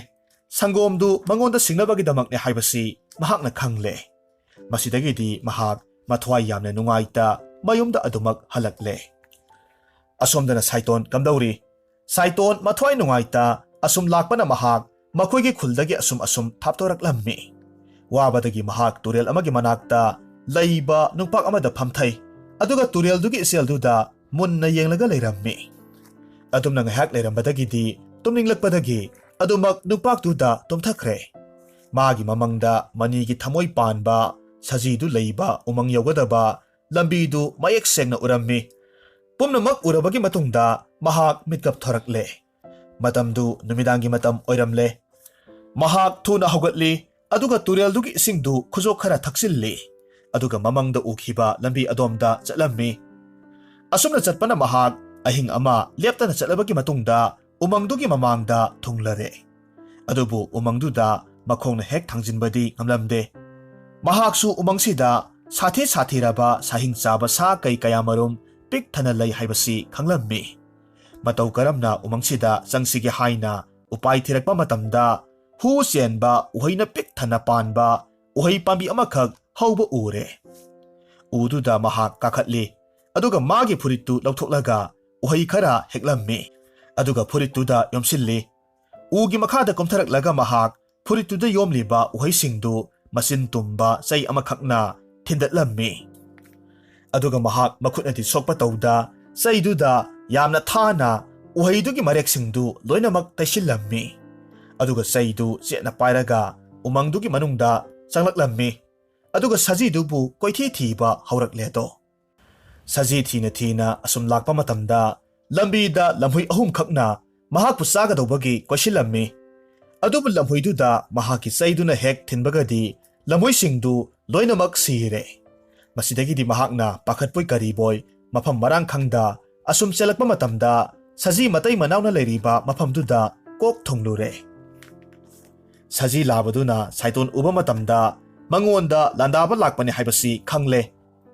ꯁꯪꯒꯣꯝꯗꯨ ꯃꯉꯣꯟꯗ ꯁꯤꯡꯅꯕꯒꯤꯗꯃꯛꯅꯦ ꯍꯥꯏꯕꯁꯤ ꯃꯍꯥꯛꯅ ꯈꯪꯂꯦ꯫ ꯃꯁꯤꯗꯒꯤꯗꯤ ꯃꯍꯥꯛ ꯃꯊ꯭ꯋꯥꯏ ꯌꯥꯝꯅ ꯅꯨꯡꯉꯥꯏꯇ ꯃꯌꯨꯝꯗ ꯑꯗꯨꯃꯛ ꯍꯜꯂꯛꯂꯦ꯫ ꯑꯁꯣꯝꯗꯅ ꯁꯥꯏꯇꯣꯟ ꯀꯝꯗꯧꯔꯤ? ꯁꯥꯏꯇꯣꯟ ꯃꯊ꯭ꯋꯥꯏ ꯅꯨꯡꯉꯥꯏꯇ ꯑꯁꯨꯝ ꯂꯥꯛꯄꯅ ꯃꯍꯥꯛ ꯃꯈꯣꯏꯒꯤ ꯈꯨꯜꯗꯒꯤ ꯑꯁꯨꯝ ꯊꯥꯞꯇꯣꯔꯛꯂꯝꯃꯤ꯫ ꯋꯥꯕꯗꯒꯤ ꯃꯍꯥꯛ ꯇꯨꯔꯦꯜ ꯑꯃꯒꯤ ꯃꯅꯥꯛꯇ ꯂꯩꯕ ꯅꯨꯡꯄꯥꯛ ꯑꯃꯗ ꯐꯝꯊꯩ, ꯑꯗꯨꯒ ꯇꯨꯔꯦꯜꯗꯨꯒꯤ ꯏꯆꯦꯜꯗꯨꯗ ꯃꯨꯟꯅ ꯌꯦꯡꯂꯒ ꯂꯩꯔꯝꯃꯤ꯫ ꯑꯗꯨꯝꯅ ꯉꯥꯏꯍꯥꯛ ꯂꯩꯔꯝꯕꯗꯒꯤꯗꯤ ꯇꯨꯝꯅꯤꯡꯂꯛꯄꯗꯒꯤ ꯑꯗꯨꯃꯛ ꯅꯨꯡꯄꯥꯛꯇꯨꯗ ꯇꯨꯝꯊꯈ꯭ꯔꯦ꯫ ꯃꯥꯒꯤ ꯃꯃꯪꯗ ꯃꯅꯤꯒꯤ ꯊꯃꯣꯏ ꯄꯥꯟꯕ ꯁꯖꯤꯗꯨ ꯂꯩꯕ ꯎꯃꯪ ꯌꯧꯒꯗꯕ ꯂꯝꯕꯤꯗꯨ ꯃꯌꯦꯛ ꯁꯦꯡꯅ ꯎꯔꯝꯃꯤ꯫ ꯄꯨꯝꯅꯃꯛ ꯎꯔꯕꯒꯤ ꯃꯇꯨꯡꯗ ꯃꯍꯥꯛ ꯃꯤꯠꯀꯞ ꯊꯣꯔꯛꯂꯦ꯫ ꯃꯇꯝꯗꯨ ꯅꯨꯃꯤꯗꯥꯡꯒꯤ ꯃꯇꯝ ꯑꯣꯏꯔꯝꯂꯦ꯫ ꯃꯍꯥꯛ ꯊꯨꯅ ꯍꯧꯒꯠꯂꯤ, ꯑꯗꯨꯒ ꯇꯨꯔꯦꯜꯗꯨꯒꯤ ꯏꯁꯤꯡꯗꯨ ꯈꯨꯖꯣꯛ ꯈꯔ ꯊꯛꯆꯤꯜꯂꯤ, ꯑꯗꯨꯒ ꯃꯃꯪꯗ ꯎꯈꯤꯕ ꯂꯝꯕꯤ ꯑꯗꯣꯝꯗ ꯆꯠꯂꯝꯃꯤ꯫ ꯑꯁꯨꯝꯅ ꯆꯠꯄꯅ ꯃꯍꯥꯛ ꯑꯍꯤꯡ ꯑꯃ ꯂꯦꯞꯇꯅ ꯆꯠꯂꯕꯒꯤ ꯃꯇꯨꯡꯗ ꯎꯃꯪꯗꯨꯒꯤ ꯃꯃꯥꯡꯗ ꯊꯨꯡꯂꯔꯦ꯫ ꯑꯗꯨꯕꯨ ꯎꯃꯪꯗꯨꯗ ꯃꯈꯣꯡꯅ ꯍꯦꯛ ꯊꯥꯡꯖꯤꯟꯕꯗꯤ ꯉꯝꯂꯝꯗꯦ꯫ ꯃꯍꯥꯛꯁꯨ ꯎꯃꯪꯁꯤꯗ ꯁꯥꯊꯤꯔꯕ ꯁꯥꯍꯤꯡ ꯆꯥꯕ ꯁꯥ ꯀꯩ ꯀꯌꯥꯃꯔꯨꯝ ꯄꯤꯛ ꯊꯟꯅ ꯂꯩ ꯍꯥꯏꯕꯁꯤ ꯈꯪꯂꯝꯃꯤ꯫ ꯃꯇꯧ ꯀꯔꯝꯅ ꯎꯃꯪꯁꯤꯗ ꯆꯪꯁꯤꯒꯦ ꯍꯥꯏꯅ ꯎꯄꯥꯏ ꯊꯤꯔꯛꯄ ꯃꯇꯝꯗ ꯍꯨ ꯆꯦꯟꯕ ꯎꯍꯩꯅ ꯄꯤꯛ ꯊꯟꯅ ꯄꯥꯟꯕ ꯎꯍꯩ ꯄꯥꯝꯕꯤ ꯑꯃꯈꯛ ꯍꯧꯕ ꯎꯔꯦ꯫ ꯎꯗꯨꯗ ꯃꯍꯥꯛ ꯀꯥꯈꯠꯂꯤ, ꯑꯗꯨꯒ ꯃꯥꯒꯤ ꯐꯨꯔꯤꯠꯇꯨ ꯂꯧꯊꯣꯛꯂꯒ ꯎꯍꯩ ꯈꯔ ꯍꯦꯛꯂꯝꯃꯤ, ꯑꯗꯨꯒ ꯐꯨꯔꯤꯠꯇꯨꯗ ꯌꯣꯝꯁꯤꯜꯂꯤ꯫ ꯎꯒꯤ ꯃꯈꯥꯗ ꯀꯨꯝꯊꯔꯛꯂꯒ ꯃꯍꯥꯛ ꯐꯨꯔꯤꯠꯇꯨꯗ ꯌꯣꯝꯂꯤꯕ ꯎꯍꯩꯁꯤꯡꯗꯨ ꯃꯆꯤꯟ ꯇꯨꯝꯕ ꯆꯩ ꯑꯃꯈꯛꯅ ꯊꯤꯟꯗꯠꯂꯝꯃꯤ꯫ ꯑꯗꯨꯒ ꯃꯍꯥꯛ ꯃꯈꯨꯠꯅꯗꯤ ꯁꯣꯛꯄ ꯇꯧꯗ ꯆꯩꯗꯨꯗ ꯌꯥꯝꯅ ꯊꯥꯅ ꯎꯍꯩꯗꯨꯒꯤ ꯃꯔꯦꯛꯁꯤꯡꯗꯨ ꯂꯣꯏꯅꯃꯛ ꯇꯩꯁꯤꯜꯂꯝꯃꯤ, ꯑꯗꯨꯒ ꯆꯩꯗꯨ ꯆꯦꯠꯅ ꯄꯥꯏꯔꯒ ꯎꯃꯪꯗꯨꯒꯤ ꯃꯅꯨꯡꯗ ꯆꯪꯂꯛꯂꯝꯃꯤ, ꯑꯗꯨꯒ ꯁꯖꯤꯗꯨꯕꯨ ꯀꯣꯏꯊꯤ ꯊꯤꯕ ꯍꯧꯔꯛꯂꯦꯗꯣ꯫ ꯁꯖꯤ ꯊꯤꯅ ꯑꯁꯨꯝ ꯂꯥꯛꯄ ꯃꯇꯝꯗ ꯂꯝꯕꯤꯗ ꯂꯝꯍꯨꯏ ꯑꯍꯨꯝꯈꯛꯅ ꯃꯍꯥꯛꯄꯨ ꯆꯥꯒꯗꯧꯕꯒꯤ ꯀꯣꯏꯁꯤꯜꯂꯝꯃꯤ꯫ ꯑꯗꯨꯕꯨ ꯂꯝꯍꯨꯏꯗꯨꯗ ꯃꯍꯥꯛꯀꯤ ꯆꯩꯗꯨꯅ ꯍꯦꯛ ꯊꯤꯟꯕꯒꯗꯤ ꯂꯝꯍꯨꯏꯁꯤꯡꯗꯨ ꯂꯣꯏꯅꯃꯛ ꯁꯤꯔꯦ꯫ ꯃꯁꯤꯗꯒꯤꯗꯤ ꯃꯍꯥꯛꯅ ꯄꯥꯈꯠꯄꯣꯏ ꯀꯔꯤꯕꯣꯏ ꯃꯐꯝ ꯃꯔꯥꯡ ꯈꯪꯗ ꯑꯁꯨꯝ ꯆꯦꯜꯂꯛꯄ ꯃꯇꯝꯗ ꯁꯖꯤ ꯃꯇꯩ ꯃꯅꯥꯎꯅ ꯂꯩꯔꯤꯕ ꯃꯐꯝꯗꯨꯗ ꯀꯣꯛ ꯊꯨꯡꯂꯨꯔꯦ꯫ ꯁꯖꯤ ꯂꯥꯕꯗꯨꯅ ꯁꯥꯏꯇꯣꯟ ꯎꯕ ꯃꯇꯝꯗ ꯃꯉꯣꯟꯗ ꯂꯥꯟꯗꯥꯕ ꯂꯥꯛꯄꯅꯤ ꯍꯥꯏꯕꯁꯤ ꯈꯪꯂꯦ꯫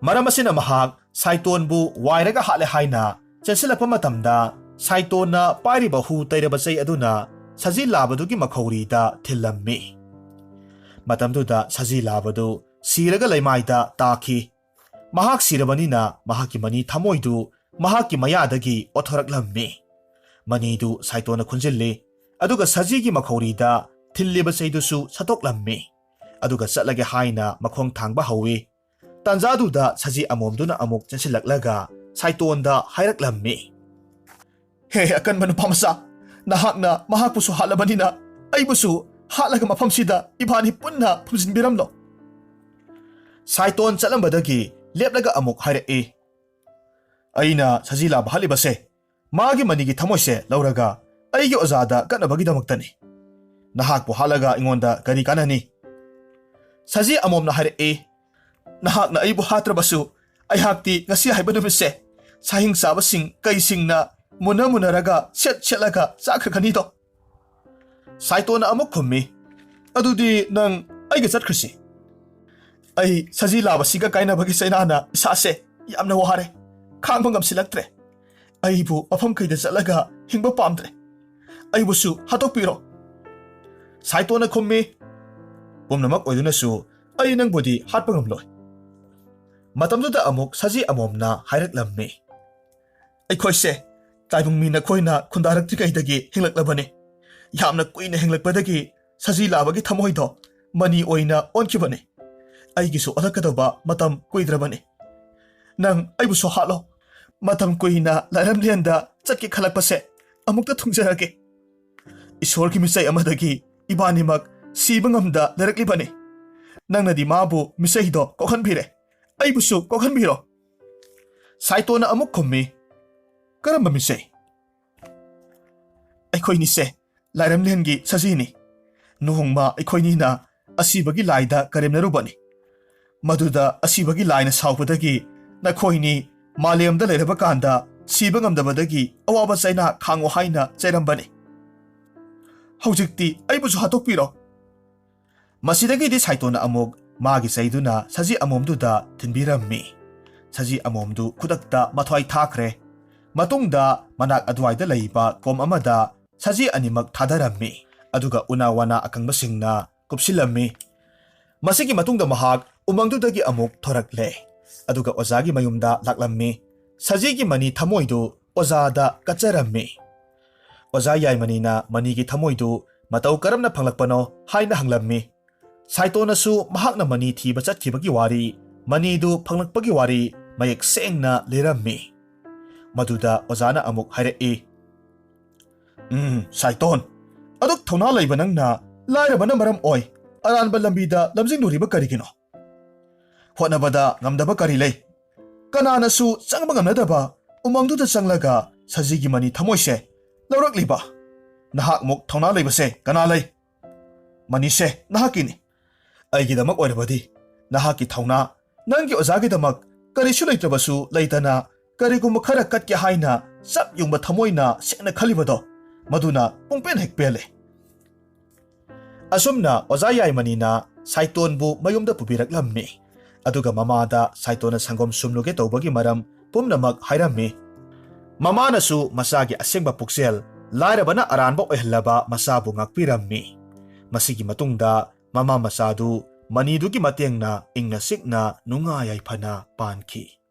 ꯃꯔꯝ ꯑꯁꯤꯅ ꯃꯍꯥꯛ ꯁꯥꯏꯇꯣꯟꯕꯨ ꯋꯥꯏꯔꯒ ꯍꯥꯠꯂꯦ ꯍꯥꯏꯅ ꯆꯦꯟꯁꯤꯜꯂꯛꯄ ꯃꯇꯝꯗ ꯁꯥꯏꯇꯣꯟꯅ ꯄꯥꯏꯔꯤꯕ ꯍꯨ ꯇꯩꯔꯕ ꯆꯩ ꯑꯗꯨꯅ ꯁꯖꯤ ꯂꯥꯕꯗꯨꯒꯤ ꯃꯈꯧꯔꯤꯗ ꯊꯤꯜꯂꯝꯃꯤ꯫ ꯃꯇꯝꯗꯨꯗ ꯁꯖꯤ ꯂꯥꯕꯗꯨ ꯁꯤꯔꯒ ꯂꯩꯃꯥꯏꯗ ꯇꯥꯈꯤ꯫ ꯃꯍꯥꯛ ꯁꯤꯔꯕꯅꯤꯅ ꯃꯍꯥꯛꯀꯤ ꯃꯅꯤ ꯊꯃꯣꯏꯗꯨ ꯃꯍꯥꯛꯀꯤ ꯃꯌꯥꯗꯒꯤ ꯑꯣꯠꯊꯣꯔꯛꯂꯝꯃꯤ꯫ ꯃꯅꯤꯗꯨ ꯁꯥꯏꯇꯣꯟꯅ ꯈꯨꯟꯖꯤꯜꯂꯤ, ꯑꯗꯨꯒ ꯁꯖꯤꯒꯤ ꯃꯈꯧꯔꯤꯗ ꯊꯤꯜꯂꯤꯕ ꯆꯩꯗꯨꯁꯨ ꯁꯠꯇꯣꯛꯂꯝꯃꯤ, ꯑꯗꯨꯒ ꯆꯠꯂꯒꯦ ꯍꯥꯏꯅ ꯃꯈꯣꯡ ꯊꯥꯡꯕ ꯍꯧꯏ꯫ ꯇꯥꯟꯖꯥꯗꯨꯗ ꯁꯖꯤ ꯑꯃꯣꯝꯗꯨꯅ ꯑꯃꯨꯛ ꯆꯦꯟꯁꯤꯜꯂꯛꯂꯒ ꯁꯥꯏꯇꯣꯟꯗ ꯍꯥꯏꯔꯛꯂꯝꯃꯤ꯫ ꯍꯦ ꯑꯀꯟꯕ ꯅꯨꯄꯥ ꯃꯆꯥ, ꯅꯍꯥꯛꯅ ꯃꯍꯥꯛꯄꯨꯁꯨ ꯍꯥꯠꯂꯕꯅꯤꯅ ꯑꯩꯕꯨꯁꯨ ꯍꯥꯠꯂꯒ ꯃꯐꯝꯁꯤꯗ ꯏꯕꯥꯅꯤ ꯄꯨꯟꯅ ꯐꯨꯝꯖꯤꯟꯕꯤꯔꯝꯂꯣ꯫ ꯁꯥꯏꯇꯣꯟ ꯆꯠꯂꯝꯕꯗꯒꯤ ꯂꯦꯞꯂꯒ ꯑꯃꯨꯛ ꯍꯥꯏꯔꯛꯏ꯫ ꯑꯩꯅ ꯁꯖꯤ ꯂꯥꯕ ꯍꯥꯠꯂꯤꯕꯁꯦ ꯃꯥꯒꯤ ꯃꯅꯤꯒꯤ ꯊꯃꯣꯏꯁꯦ ꯂꯧꯔꯒ ꯑꯩꯒꯤ ꯑꯣꯖꯥꯗ ꯀꯠꯅꯕꯒꯤꯗꯃꯛꯇꯅꯤ꯫ ꯅꯍꯥꯛꯄꯨ ꯍꯥꯠꯂꯒ ꯑꯩꯉꯣꯟꯗ ꯀꯔꯤ ꯀꯥꯟꯅꯅꯤ? ꯁꯖꯤ ꯑꯃꯣꯝꯅ ꯍꯥꯏꯔꯛꯏ꯫ ꯅꯍꯥꯛꯅ ꯑꯩꯕꯨ ꯍꯥꯠꯇ꯭ꯔꯕꯁꯨ ꯑꯩꯍꯥꯛꯇꯤ ꯉꯁꯤ ꯍꯥꯏꯕ ꯅꯨꯃꯤꯠꯁꯦ ꯁꯥꯍꯤꯡ ꯆꯥꯕꯁꯤꯡ ꯀꯩꯁꯤꯡꯅ ꯃꯨꯟꯅꯔꯒ ꯁꯦꯠꯂꯒ ꯆꯥꯈ꯭ꯔꯒꯅꯤꯗꯣ꯫ ꯁꯥꯏꯇꯣꯟꯅ ꯑꯃꯨꯛ ꯈꯨꯝꯃꯤ꯫ ꯑꯗꯨꯗꯤ ꯅꯪ ꯑꯩꯒ ꯆꯠꯈ꯭ꯔꯁꯤ꯫ ꯑꯩ ꯁꯖꯤ ꯂꯥꯕꯁꯤꯒ ꯀꯥꯏꯅꯕꯒꯤ ꯆꯩꯅꯥꯅ ꯏꯁꯥꯁꯦ ꯌꯥꯝꯅ ꯋꯥꯔꯦ, ꯈꯥꯡꯕ ꯉꯝꯁꯤꯜꯂꯛꯇ꯭ꯔꯦ꯫ ꯑꯩꯕꯨ ꯃꯐꯝ ꯀꯩꯗ ꯆꯠꯂꯒ ꯍꯤꯡꯕ ꯄꯥꯝꯗ꯭ꯔꯦ, ꯑꯩꯕꯨꯁꯨ ꯍꯥꯠꯇꯣꯛꯄꯤꯔꯣ꯫ ꯁꯥꯏꯇꯣꯟꯅ ꯈꯨꯝꯃꯤ, ꯄꯨꯝꯅꯃꯛ ꯑꯣꯏꯗꯨꯅꯁꯨ ꯑꯩ ꯅꯪꯕꯨꯗꯤ ꯍꯥꯠꯄ ꯉꯝꯂꯣꯏ꯫ ꯃꯇꯝꯗꯨꯗ ꯑꯃꯨꯛ ꯁꯖꯤ ꯑꯃꯣꯝꯅ ꯍꯥꯏꯔꯛꯂꯝꯃꯤ, ꯑꯩꯈꯣꯏꯁꯦ ꯇꯥꯏꯕꯪ ꯃꯤ ꯅꯈꯣꯏꯅ ꯈꯨꯟꯗꯥꯔꯛꯇ꯭ꯔꯤꯉꯩꯗꯒꯤ ꯍꯤꯡꯂꯛꯂꯕꯅꯤ꯫ ꯌꯥꯝꯅ ꯀꯨꯏꯅ ꯍꯤꯡꯂꯛꯄꯗꯒꯤ ꯁꯖꯤ ꯂꯥꯕꯒꯤ ꯊꯃꯣꯏꯗꯣ ꯃꯅꯤ ꯑꯣꯏꯅ ꯑꯣꯟꯈꯤꯕꯅꯤ꯫ ꯑꯩꯒꯤꯁꯨ ꯑꯣꯜꯂꯛꯀꯗꯧꯕ ꯃꯇꯝ ꯀꯨꯏꯗ꯭ꯔꯕꯅꯤ꯫ ꯅꯪ ꯑꯩꯕꯨꯁꯨ ꯍꯥꯠꯂꯣ꯫ ꯃꯇꯝ ꯀꯨꯏꯅ ꯂꯥꯏꯔꯦꯝꯂꯦꯟꯗ ꯆꯠꯀꯦ ꯈꯜꯂꯛꯄꯁꯦ ꯑꯃꯨꯛꯇ ꯊꯨꯡꯖꯔꯒꯦ꯫ ꯏꯁꯣꯔꯒꯤ ꯃꯤꯆꯩ ꯑꯃꯗꯒꯤ ꯏꯕꯥꯅꯤꯃꯛ ꯁꯤꯕ ꯉꯝꯗ ꯂꯩꯔꯛꯂꯤꯕꯅꯤ꯫ ꯅꯪꯅꯗꯤ ꯃꯥꯕꯨ ꯃꯤꯆꯩꯗꯣ ꯀꯣꯛꯍꯟꯕꯤꯔꯦ, ꯑꯩꯕꯨꯁꯨ ꯀꯣꯛꯍꯟꯕꯤꯔꯣ꯫ ꯁꯥꯏꯇꯣꯟꯅ ꯑꯃꯨꯛ ꯈꯨꯝꯃꯤ, ꯀꯔꯝꯕ ꯃꯤꯆꯩ? ꯑꯩꯈꯣꯏꯅꯤꯁꯦ ꯂꯥꯏꯔꯦꯝꯂꯦꯟꯒꯤ ꯁꯖꯤꯅꯤ꯫ ꯅꯣꯡꯃ ꯑꯩꯈꯣꯏꯅꯤꯅ ꯑꯁꯤꯕꯒꯤ ꯂꯥꯏꯗ ꯀꯔꯦꯝꯅꯔꯨꯕꯅꯤ꯫ ꯃꯗꯨꯗ ꯑꯁꯤꯕꯒꯤ ꯂꯥꯏꯅ ꯁꯥꯎꯕꯗꯒꯤ ꯅꯈꯣꯏꯅꯤ ꯃꯥꯂꯦꯝꯗ ꯂꯩꯔꯕ ꯀꯥꯟꯗ ꯁꯤꯕ ꯉꯝꯗꯕꯗꯒꯤ ꯑꯋꯥꯕ ꯆꯩꯅꯥ ꯈꯥꯡꯉꯣ ꯍꯥꯏꯅ ꯆꯩꯔꯝꯕꯅꯤ꯫ ꯍꯧꯖꯤꯛꯇꯤ ꯑꯩꯕꯨꯁꯨ ꯍꯥꯠꯇꯣꯛꯄꯤꯔꯣ꯫ ꯃꯁꯤꯗꯒꯤꯗꯤ ꯁꯥꯏꯇꯣꯟꯅ ꯑꯃꯨꯛ ꯃꯥꯒꯤ ꯆꯩꯗꯨꯅ ꯁꯖꯤ ꯑꯃꯣꯝꯗꯨꯗ ꯊꯤꯟꯕꯤꯔꯝꯃꯤ꯫ ꯁꯖꯤ ꯑꯃꯣꯝꯗꯨ ꯈꯨꯗꯛꯇ ꯃꯊ꯭ꯋꯥꯏ ꯊꯥꯈ꯭ꯔꯦ꯫ ꯃꯇꯨꯡꯗ ꯃꯅꯥꯛ ꯑꯗꯨꯋꯥꯏꯗ ꯂꯩꯕ ꯀꯣꯝ ꯑꯃꯗ ꯁꯖꯤ ꯑꯅꯤꯃꯛ ꯊꯥꯗꯔꯝꯃꯤ, ꯑꯗꯨꯒ ꯎꯅꯥ ꯋꯥꯅꯥ ꯑꯀꯪꯕꯁꯤꯡꯅ ꯀꯨꯞꯁꯤꯜꯂꯝꯃꯤ꯫ ꯃꯁꯤꯒꯤ ꯃꯇꯨꯡꯗ ꯃꯍꯥꯛ ꯎꯃꯪꯗꯨꯗꯒꯤ ꯑꯃꯨꯛ ꯊꯣꯔꯛꯂꯦ, ꯑꯗꯨꯒ ꯑꯣꯖꯥꯒꯤ ꯃꯌꯨꯝꯗ ꯂꯥꯛꯂꯝꯃꯤ꯫ ꯁꯖꯤꯒꯤ ꯃꯅꯤ ꯊꯃꯣꯏꯗꯨ ꯑꯣꯖꯥꯗ ꯀꯠꯆꯔꯝꯃꯤ꯫ ꯑꯣꯖꯥ ꯌꯥꯏꯃꯅꯤꯅ ꯃꯅꯤꯒꯤ ꯊꯃꯣꯏꯗꯨ ꯃꯇꯧ ꯀꯔꯝꯅ ꯐꯪꯂꯛꯄꯅꯣ ꯍꯥꯏꯅ ꯍꯪꯂꯝꯃꯤ꯫ ꯁꯥꯏꯇꯣꯟꯅꯁꯨ ꯃꯍꯥꯛꯅ ꯃꯅꯤ ꯊꯤꯕ ꯆꯠꯈꯤꯕꯒꯤ ꯋꯥꯔꯤ, ꯃꯅꯤꯗꯨ ꯐꯪꯂꯛꯄꯒꯤ ꯋꯥꯔꯤ ꯃꯌꯦꯛ ꯁꯦꯡꯅ ꯂꯤꯔꯝꯃꯤ꯫ ꯃꯗꯨꯗ ꯑꯣꯖꯥꯅ ꯑꯃꯨꯛ ꯍꯥꯏꯔꯛꯏ, ꯁꯥꯏꯇꯣꯟ, ꯑꯗꯨꯛ ꯊꯧꯅꯥ ꯂꯩꯕ ꯅꯪꯅ ꯂꯥꯏꯔꯕꯅ ꯃꯔꯝ ꯑꯣꯏ ꯑꯔꯥꯟꯕ ꯂꯝꯕꯤꯗ ꯂꯝꯖꯤꯡꯂꯨꯔꯤꯕ ꯀꯔꯤꯒꯤꯅꯣ? ꯍꯣꯠꯅꯕꯗ ꯉꯝꯗꯕ ꯀꯔꯤ ꯂꯩ? ꯀꯅꯥꯅꯁꯨ ꯆꯪꯕ ꯉꯝꯅꯗꯕ ꯎꯃꯪꯗꯨꯗ ꯆꯪꯂꯒ ꯁꯖꯤꯒꯤ ꯃꯅꯤ ꯊꯃꯣꯏꯁꯦ ꯂꯧꯔꯛꯂꯤꯕ ꯅꯍꯥꯛꯃꯨꯛ ꯊꯧꯅꯥ ꯂꯩꯕꯁꯦ ꯀꯅꯥ ꯂꯩ? ꯃꯅꯤꯁꯦ ꯅꯍꯥꯛꯀꯤꯅꯤ꯫ ꯑꯩꯒꯤꯗꯃꯛ ꯑꯣꯏꯔꯕꯗꯤ ꯅꯍꯥꯛꯀꯤ ꯊꯧꯅꯥ, ꯅꯪꯒꯤ ꯑꯣꯖꯥꯒꯤꯗꯃꯛ ꯀꯔꯤꯁꯨ ꯂꯩꯇ꯭ꯔꯕꯁꯨ ꯂꯩꯇꯅ ꯀꯔꯤꯒꯨꯝꯕ ꯈꯔ ꯀꯠꯀꯦ ꯍꯥꯏꯅ ꯆꯞ ꯌꯨꯡꯕ ꯊꯃꯣꯏꯅ ꯁꯦꯡꯅ ꯈꯜꯂꯤꯕꯗꯣ, ꯃꯗꯨꯅ ꯄꯨꯡꯄꯦꯟ ꯍꯦꯛ ꯄꯦꯜꯂꯦ꯫ ꯑꯁꯨꯝꯅ ꯑꯣꯖꯥ ꯌꯥꯏꯃꯅꯤꯅ ꯁꯥꯏꯇꯣꯟꯕꯨ ꯃꯌꯨꯝꯗ ꯄꯨꯕꯤꯔꯛꯂꯝꯃꯤ, ꯑꯗꯨꯒ ꯃꯃꯥꯗ ꯁꯥꯏꯇꯣꯟꯅ ꯁꯪꯒꯣꯝ ꯁꯨꯝꯂꯨꯒꯦ ꯇꯧꯕꯒꯤ ꯃꯔꯝ ꯄꯨꯝꯅꯃꯛ ꯍꯥꯏꯔꯝꯃꯤ꯫ ꯃꯃꯥꯅꯁꯨ ꯃꯆꯥꯒꯤ ꯑꯁꯦꯡꯕ ꯄꯨꯛꯆꯦꯜ, ꯂꯥꯏꯔꯕꯅ ꯑꯔꯥꯟꯕ ꯑꯣꯏꯍꯜꯂꯕ ꯃꯆꯥꯕꯨ ꯉꯥꯛꯄꯤꯔꯝꯃꯤ꯫ ꯃꯁꯤꯒꯤ ꯃꯇꯨꯡꯗ ꯃꯃꯥ ꯃꯆꯥꯗꯨ ꯃꯅꯤꯗꯨꯒꯤ ꯃꯇꯦꯡꯅ ꯏꯪꯅ ꯆꯤꯛꯅ ꯅꯨꯡꯉꯥꯏ ꯌꯥꯏꯐꯅ ꯄꯥꯟꯈꯤ꯫